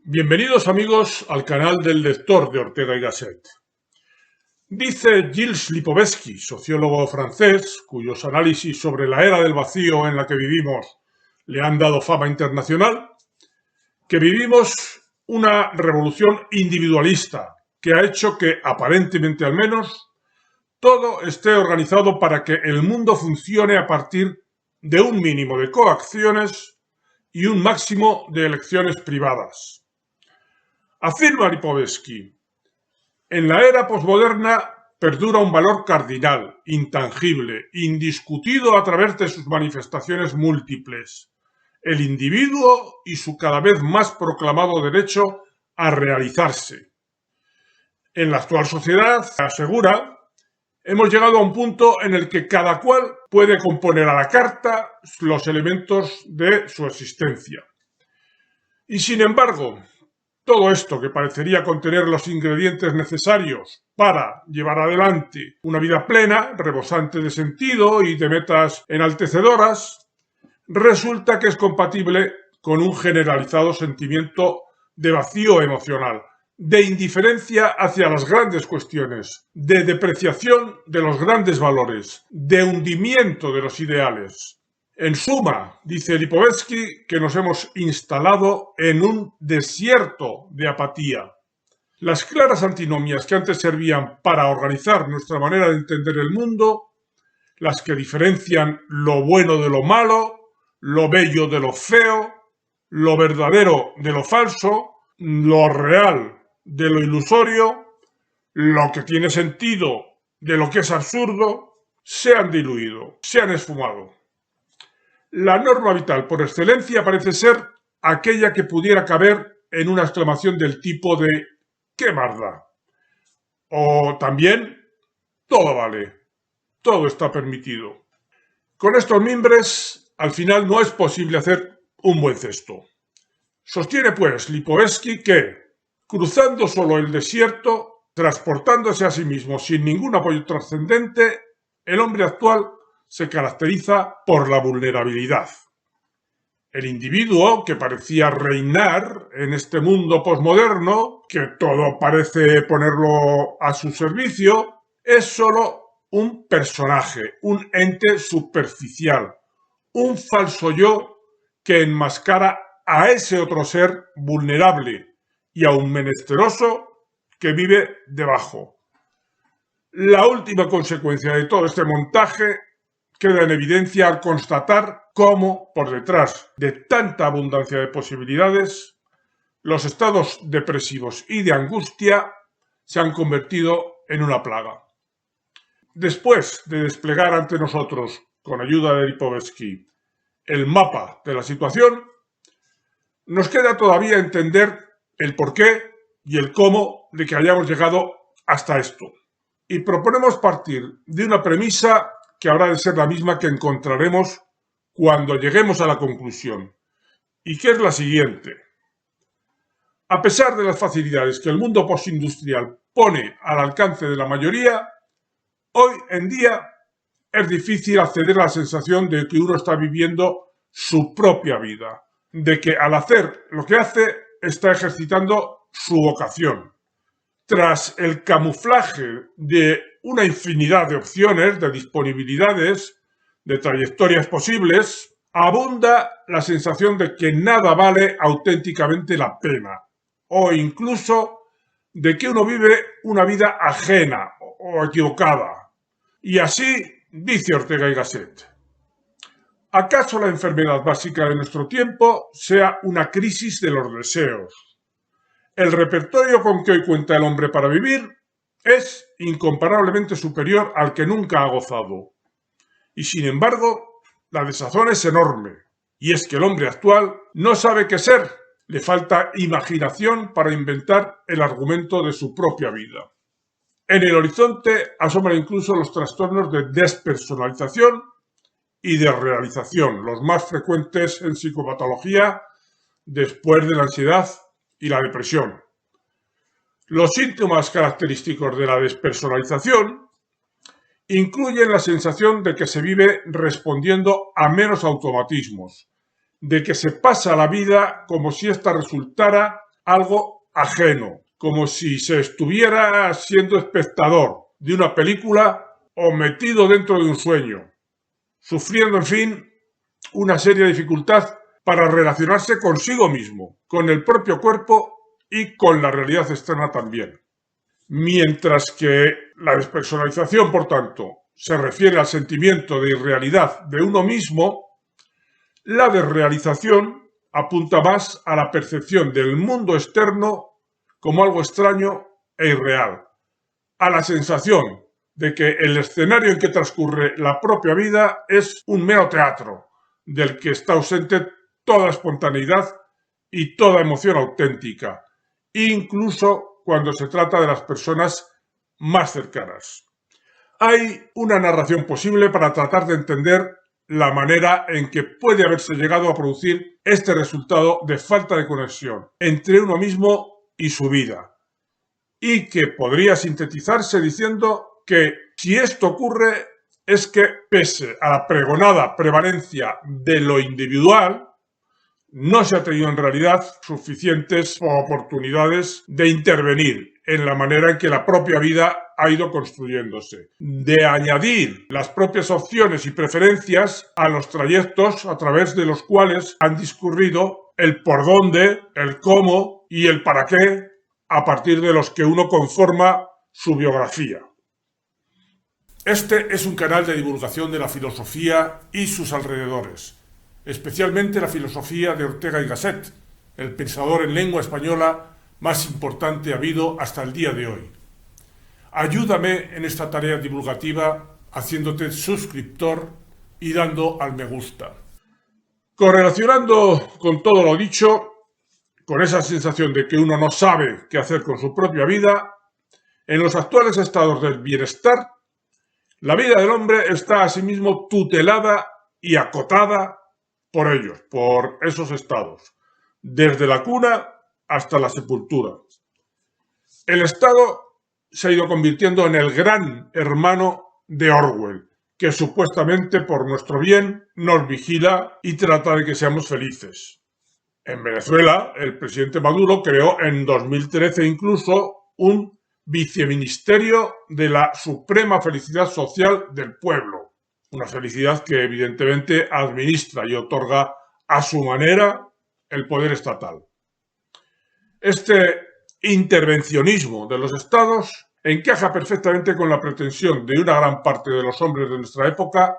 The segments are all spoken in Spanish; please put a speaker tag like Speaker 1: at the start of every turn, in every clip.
Speaker 1: Bienvenidos amigos al canal del lector de Ortega y Gasset. Dice Gilles Lipovetsky, sociólogo francés, cuyos análisis sobre la era del vacío en la que vivimos le han dado fama internacional, que vivimos una revolución individualista que ha hecho que, aparentemente al menos, todo esté organizado para que el mundo funcione a partir de un mínimo de coacciones y un máximo de elecciones privadas. Afirma Lipovetsky, en la era posmoderna perdura un valor cardinal, intangible, indiscutido a través de sus manifestaciones múltiples, el individuo y su cada vez más proclamado derecho a realizarse. En la actual sociedad, asegura, hemos llegado a un punto en el que cada cual puede componer a la carta los elementos de su existencia. Y sin embargo, todo esto que parecería contener los ingredientes necesarios para llevar adelante una vida plena, rebosante de sentido y de metas enaltecedoras, resulta que es compatible con un generalizado sentimiento de vacío emocional, de indiferencia hacia las grandes cuestiones, de depreciación de los grandes valores, de hundimiento de los ideales. En suma, dice Lipovetsky, que nos hemos instalado en un desierto de apatía. Las claras antinomias que antes servían para organizar nuestra manera de entender el mundo, las que diferencian lo bueno de lo malo, lo bello de lo feo, lo verdadero de lo falso, lo real de lo ilusorio, lo que tiene sentido de lo que es absurdo, se han diluido, se han esfumado. La norma vital por excelencia parece ser aquella que pudiera caber en una exclamación del tipo de ¡qué más da! O también todo vale, todo está permitido. Con estos mimbres, al final no es posible hacer un buen cesto. Sostiene pues Lipovetsky que, cruzando solo el desierto, transportándose a sí mismo sin ningún apoyo trascendente, el hombre actual se caracteriza por la vulnerabilidad. El individuo, que parecía reinar en este mundo posmoderno, que todo parece ponerlo a su servicio, es solo un personaje, un ente superficial, un falso yo que enmascara a ese otro ser vulnerable y aún menesteroso que vive debajo. La última consecuencia de todo este montaje queda en evidencia al constatar cómo, por detrás de tanta abundancia de posibilidades, los estados depresivos y de angustia se han convertido en una plaga. Después de desplegar ante nosotros, con ayuda de Lipovetsky, el mapa de la situación, nos queda todavía entender el porqué y el cómo de que hayamos llegado hasta esto. Y proponemos partir de una premisa que habrá de ser la misma que encontraremos cuando lleguemos a la conclusión, y que es la siguiente. A pesar de las facilidades que el mundo postindustrial pone al alcance de la mayoría, hoy en día es difícil acceder a la sensación de que uno está viviendo su propia vida, de que al hacer lo que hace está ejercitando su vocación. Tras el camuflaje de una infinidad de opciones, de disponibilidades, de trayectorias posibles, abunda la sensación de que nada vale auténticamente la pena, o incluso de que uno vive una vida ajena o equivocada. Y así dice Ortega y Gasset. ¿Acaso la enfermedad básica de nuestro tiempo sea una crisis de los deseos? El repertorio con que hoy cuenta el hombre para vivir es incomparablemente superior al que nunca ha gozado. Y sin embargo, la desazón es enorme. Y es que el hombre actual no sabe qué ser. Le falta imaginación para inventar el argumento de su propia vida. En el horizonte asoman incluso los trastornos de despersonalización y de realización, los más frecuentes en psicopatología después de la ansiedad y la depresión. Los síntomas característicos de la despersonalización incluyen la sensación de que se vive respondiendo a meros automatismos, de que se pasa la vida como si ésta resultara algo ajeno, como si se estuviera siendo espectador de una película o metido dentro de un sueño, sufriendo, en fin, una seria dificultad para relacionarse consigo mismo, con el propio cuerpo y con la realidad externa también. Mientras que la despersonalización, por tanto, se refiere al sentimiento de irrealidad de uno mismo, la desrealización apunta más a la percepción del mundo externo como algo extraño e irreal, a la sensación de que el escenario en que transcurre la propia vida es un mero teatro, del que está ausente toda espontaneidad y toda emoción auténtica, incluso cuando se trata de las personas más cercanas. Hay una narración posible para tratar de entender la manera en que puede haberse llegado a producir este resultado de falta de conexión entre uno mismo y su vida, y que podría sintetizarse diciendo que si esto ocurre es que, pese a la pregonada prevalencia de lo individual, no se ha tenido en realidad suficientes oportunidades de intervenir en la manera en que la propia vida ha ido construyéndose, de añadir las propias opciones y preferencias a los trayectos a través de los cuales han discurrido el por dónde, el cómo y el para qué, a partir de los que uno conforma su biografía. Este es un canal de divulgación de la filosofía y sus alrededores, especialmente la filosofía de Ortega y Gasset, el pensador en lengua española más importante habido hasta el día de hoy. Ayúdame en esta tarea divulgativa haciéndote suscriptor y dando al me gusta. Correlacionando con todo lo dicho, con esa sensación de que uno no sabe qué hacer con su propia vida, en los actuales estados del bienestar, la vida del hombre está asimismo tutelada y acotada por ellos, por esos estados, desde la cuna hasta la sepultura. El Estado se ha ido convirtiendo en el gran hermano de Orwell, que supuestamente por nuestro bien nos vigila y trata de que seamos felices. En Venezuela, el presidente Maduro creó en 2013 incluso un viceministerio de la suprema felicidad social del pueblo, una felicidad que evidentemente administra y otorga a su manera el poder estatal. Este intervencionismo de los estados encaja perfectamente con la pretensión de una gran parte de los hombres de nuestra época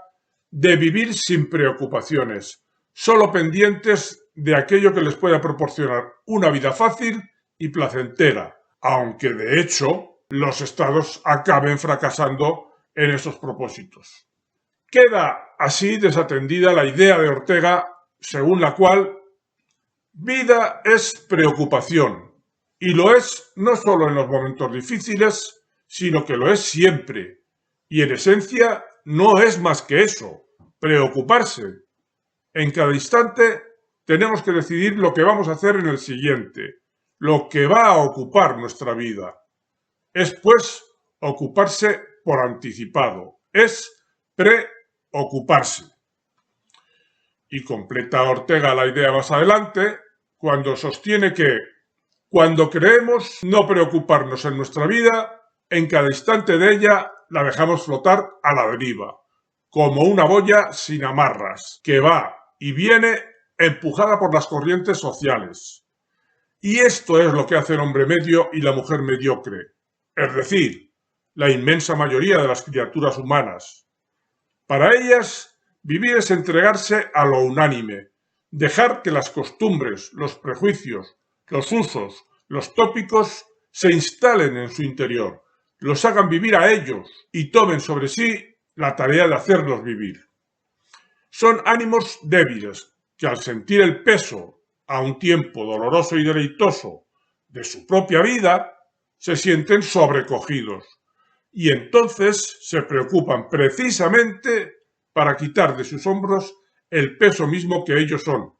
Speaker 1: de vivir sin preocupaciones, solo pendientes de aquello que les pueda proporcionar una vida fácil y placentera, aunque de hecho los estados acaben fracasando en esos propósitos. Queda así desatendida la idea de Ortega según la cual vida es preocupación, y lo es no solo en los momentos difíciles, sino que lo es siempre, y en esencia no es más que eso, preocuparse. En cada instante tenemos que decidir lo que vamos a hacer en el siguiente, lo que va a ocupar nuestra vida. Es, pues, ocuparse por anticipado, es preocuparse. Y completa Ortega la idea más adelante cuando sostiene que cuando creemos no preocuparnos en nuestra vida, en cada instante de ella la dejamos flotar a la deriva, como una boya sin amarras, que va y viene empujada por las corrientes sociales. Y esto es lo que hace el hombre medio y la mujer mediocre, es decir, la inmensa mayoría de las criaturas humanas. Para ellas, vivir es entregarse a lo unánime, dejar que las costumbres, los prejuicios, los usos, los tópicos se instalen en su interior, los hagan vivir a ellos y tomen sobre sí la tarea de hacerlos vivir. Son ánimos débiles que al sentir el peso, a un tiempo doloroso y deleitoso, de su propia vida, se sienten sobrecogidos y entonces se preocupan precisamente para quitar de sus hombros el peso mismo que ellos son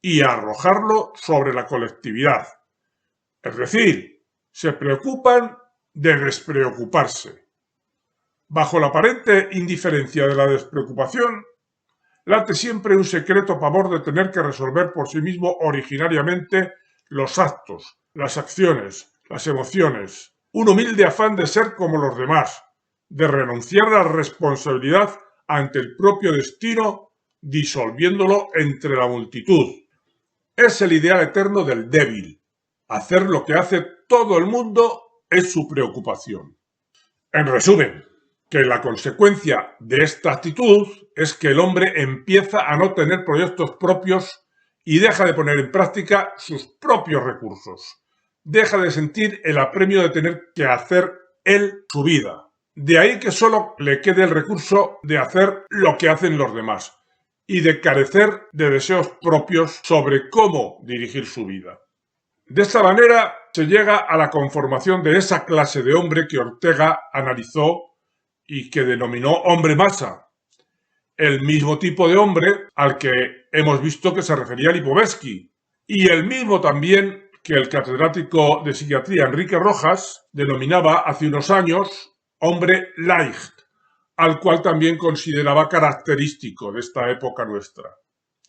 Speaker 1: y arrojarlo sobre la colectividad. Es decir, se preocupan de despreocuparse. Bajo la aparente indiferencia de la despreocupación, late siempre un secreto pavor de tener que resolver por sí mismo originariamente los actos, las acciones, las emociones, un humilde afán de ser como los demás, de renunciar a la responsabilidad ante el propio destino, disolviéndolo entre la multitud. Es el ideal eterno del débil. Hacer lo que hace todo el mundo es su preocupación. En resumen, que la consecuencia de esta actitud es que el hombre empieza a no tener proyectos propios y deja de poner en práctica sus propios recursos. Deja de sentir el apremio de tener que hacer él su vida. De ahí que solo le quede el recurso de hacer lo que hacen los demás y de carecer de deseos propios sobre cómo dirigir su vida. De esta manera se llega a la conformación de esa clase de hombre que Ortega analizó y que denominó hombre masa, el mismo tipo de hombre al que hemos visto que se refería Lipovetsky, y el mismo también que el catedrático de psiquiatría Enrique Rojas denominaba hace unos años hombre leicht, al cual también consideraba característico de esta época nuestra.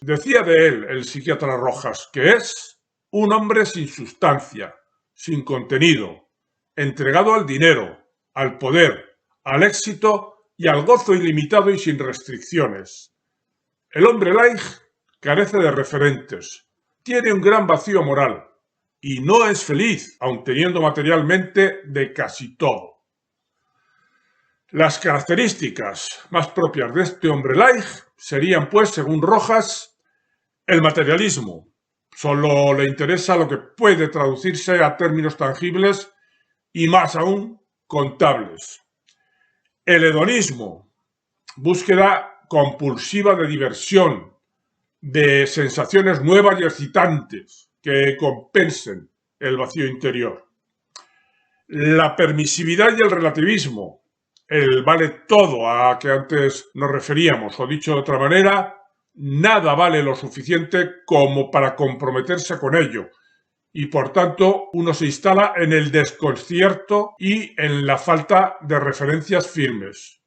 Speaker 1: Decía de él el psiquiatra Rojas que es un hombre sin sustancia, sin contenido, entregado al dinero, al poder, al éxito y al gozo ilimitado y sin restricciones. El hombre leicht carece de referentes, tiene un gran vacío moral y no es feliz, aun teniendo materialmente de casi todo. Las características más propias de este hombre leicht serían, pues, según Rojas, el materialismo. Solo le interesa lo que puede traducirse a términos tangibles y más aún contables. El hedonismo, búsqueda compulsiva de diversión, de sensaciones nuevas y excitantes que compensen el vacío interior. La permisividad y el relativismo, el vale todo a que antes nos referíamos, o dicho de otra manera, nada vale lo suficiente como para comprometerse con ello, y por tanto uno se instala en el desconcierto y en la falta de referencias firmes.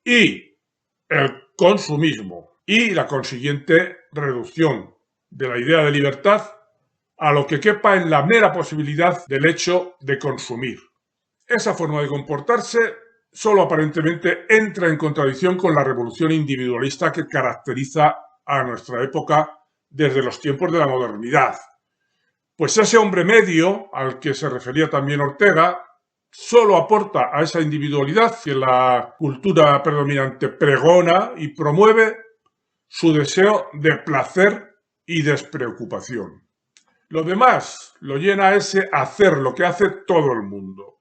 Speaker 1: Y el consumismo y la consiguiente reducción de la idea de libertad a lo que quepa en la mera posibilidad del hecho de consumir. Esa forma de comportarse solo aparentemente entra en contradicción con la revolución individualista que caracteriza a nuestra época desde los tiempos de la modernidad. Pues ese hombre medio, al que se refería también Ortega, solo aporta a esa individualidad que la cultura predominante pregona y promueve su deseo de placer y despreocupación. Lo demás lo llena ese hacer lo que hace todo el mundo.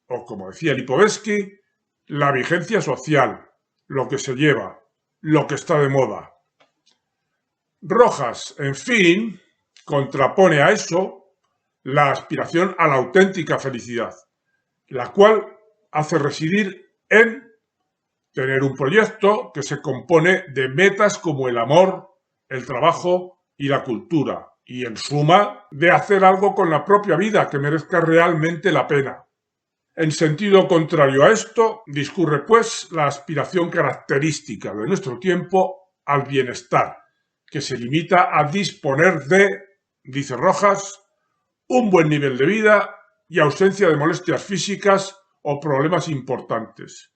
Speaker 1: O como decía Lipovetsky, la vigencia social, lo que se lleva, lo que está de moda. Rojas, en fin, contrapone a eso la aspiración a la auténtica felicidad, la cual hace residir en tener un proyecto que se compone de metas como el amor, el trabajo y la cultura, y en suma, de hacer algo con la propia vida que merezca realmente la pena. En sentido contrario a esto, discurre pues la aspiración característica de nuestro tiempo al bienestar, que se limita a disponer de, dice Rojas, un buen nivel de vida y ausencia de molestias físicas o problemas importantes.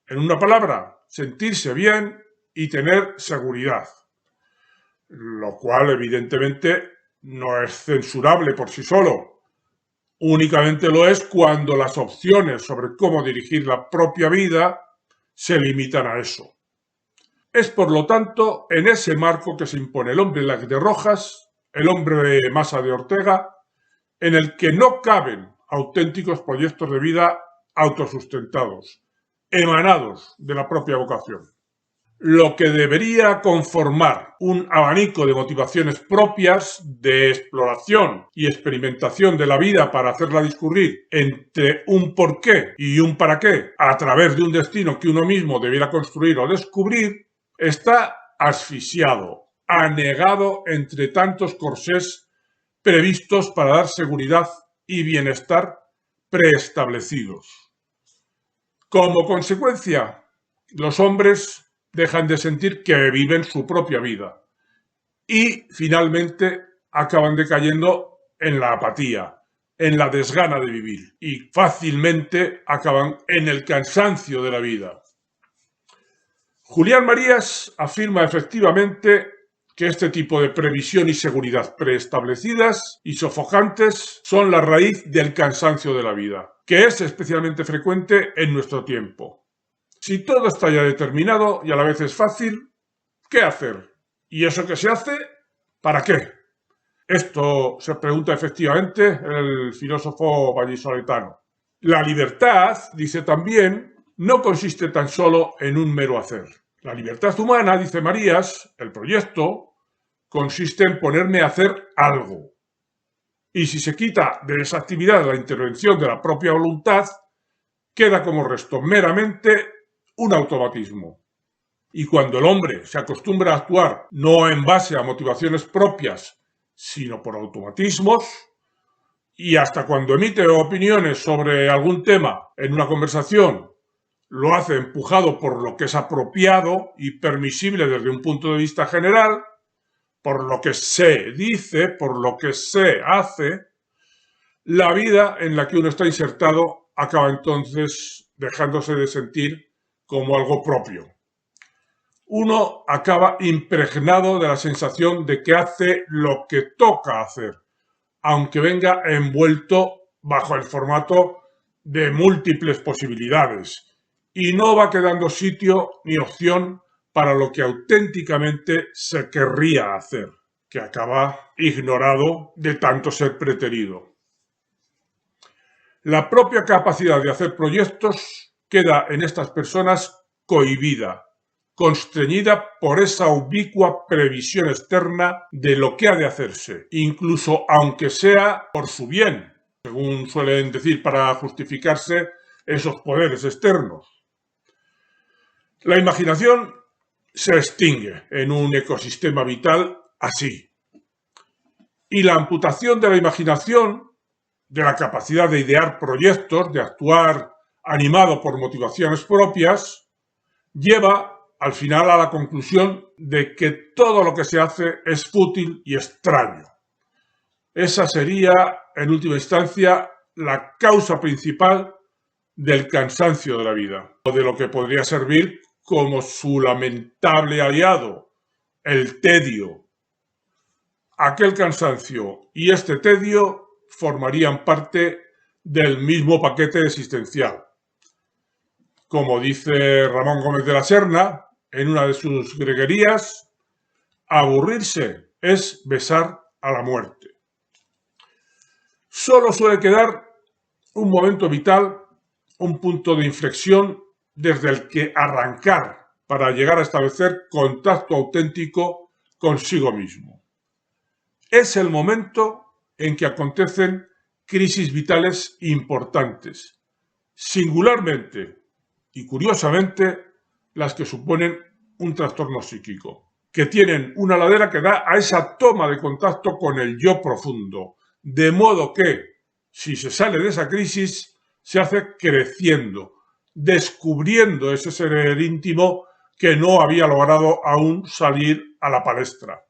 Speaker 1: En una palabra, sentirse bien y tener seguridad, lo cual evidentemente no es censurable por sí solo. Únicamente lo es cuando las opciones sobre cómo dirigir la propia vida se limitan a eso. Es, por lo tanto, en ese marco que se impone el hombre leicht de Rojas, el hombre masa de Ortega, en el que no caben auténticos proyectos de vida autosustentados, emanados de la propia vocación. Lo que debería conformar un abanico de motivaciones propias de exploración y experimentación de la vida para hacerla discurrir entre un porqué y un para qué a través de un destino que uno mismo debiera construir o descubrir, está asfixiado, anegado entre tantos corsés previstos para dar seguridad y bienestar preestablecidos. Como consecuencia, los hombres dejan de sentir que viven su propia vida y finalmente acaban decayendo en la apatía, en la desgana de vivir y fácilmente acaban en el cansancio de la vida. Julián Marías afirma efectivamente que este tipo de previsión y seguridad preestablecidas y sofocantes son la raíz del cansancio de la vida, que es especialmente frecuente en nuestro tiempo. Si todo está ya determinado y a la vez es fácil, ¿qué hacer? ¿Y eso que se hace? ¿Para qué? Esto se pregunta efectivamente el filósofo vallisoletano. La libertad, dice también, no consiste tan solo en un mero hacer. La libertad humana, dice Marías, el proyecto, consiste en ponerme a hacer algo. Y si se quita de esa actividad la intervención de la propia voluntad, queda como resto meramente un automatismo. Y cuando el hombre se acostumbra a actuar no en base a motivaciones propias, sino por automatismos, y hasta cuando emite opiniones sobre algún tema en una conversación, lo hace empujado por lo que es apropiado y permisible desde un punto de vista general, por lo que se dice, por lo que se hace, la vida en la que uno está insertado acaba entonces dejándose de sentir como algo propio. Uno acaba impregnado de la sensación de que hace lo que toca hacer, aunque venga envuelto bajo el formato de múltiples posibilidades, y no va quedando sitio ni opción para lo que auténticamente se querría hacer, que acaba ignorado de tanto ser preterido. La propia capacidad de hacer proyectos queda en estas personas cohibida, constreñida por esa ubicua previsión externa de lo que ha de hacerse, incluso aunque sea por su bien, según suelen decir para justificarse esos poderes externos. La imaginación se extingue en un ecosistema vital así. Y la amputación de la imaginación, de la capacidad de idear proyectos, de actuar animado por motivaciones propias, lleva al final a la conclusión de que todo lo que se hace es fútil y extraño. Esa sería, en última instancia, la causa principal del cansancio de la vida, o de lo que podría servir como su lamentable aliado, el tedio. Aquel cansancio y este tedio formarían parte del mismo paquete existencial. Como dice Ramón Gómez de la Serna, en una de sus greguerías, aburrirse es besar a la muerte. Solo suele quedar un momento vital, un punto de inflexión desde el que arrancar para llegar a establecer contacto auténtico consigo mismo. Es el momento en que acontecen crisis vitales importantes, singularmente y curiosamente las que suponen un trastorno psíquico, que tienen una ladera que da a esa toma de contacto con el yo profundo, de modo que, si se sale de esa crisis, se hace creciendo, descubriendo ese ser íntimo que no había logrado aún salir a la palestra.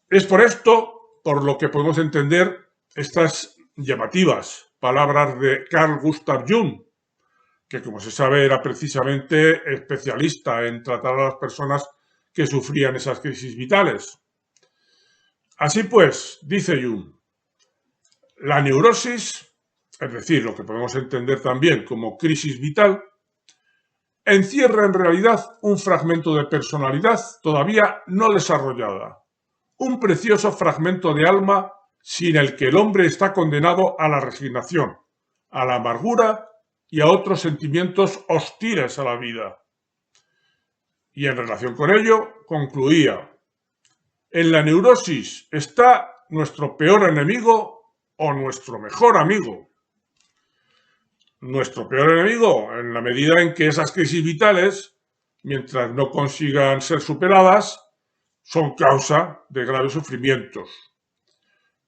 Speaker 1: Es por esto por lo que podemos entender estas llamativas palabras de Carl Gustav Jung, que como se sabe era precisamente especialista en tratar a las personas que sufrían esas crisis vitales. Así pues, dice Jung, la neurosis, es decir, lo que podemos entender también como crisis vital, encierra en realidad un fragmento de personalidad todavía no desarrollada, un precioso fragmento de alma sin el que el hombre está condenado a la resignación, a la amargura y a otros sentimientos hostiles a la vida. Y en relación con ello, concluía, en la neurosis está nuestro peor enemigo o nuestro mejor amigo. Nuestro peor enemigo en la medida en que esas crisis vitales, mientras no consigan ser superadas, son causa de graves sufrimientos.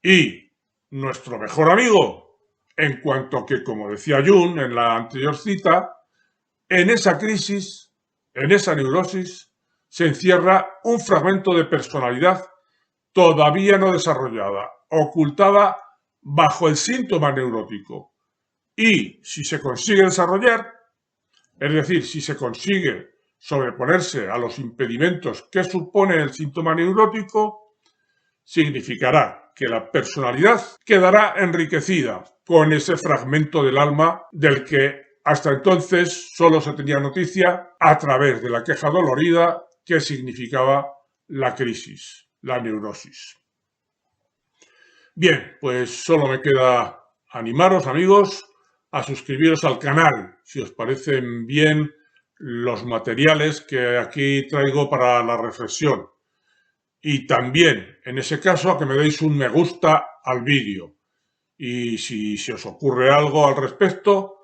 Speaker 1: Y nuestro mejor amigo, en cuanto que, como decía Jung en la anterior cita, en esa crisis, en esa neurosis, se encierra un fragmento de personalidad todavía no desarrollada, ocultada bajo el síntoma neurótico. Y si se consigue desarrollar, es decir, si se consigue sobreponerse a los impedimentos que supone el síntoma neurótico, significará que la personalidad quedará enriquecida con ese fragmento del alma del que hasta entonces solo se tenía noticia a través de la queja dolorida que significaba la crisis, la neurosis. Bien, pues solo me queda animaros, amigos, a suscribiros al canal si os parecen bien los materiales que aquí traigo para la reflexión. Y también, en ese caso, a que me deis un me gusta al vídeo. Y si se os ocurre algo al respecto,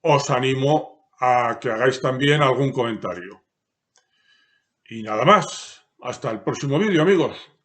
Speaker 1: os animo a que hagáis también algún comentario. Y nada más. Hasta el próximo vídeo, amigos.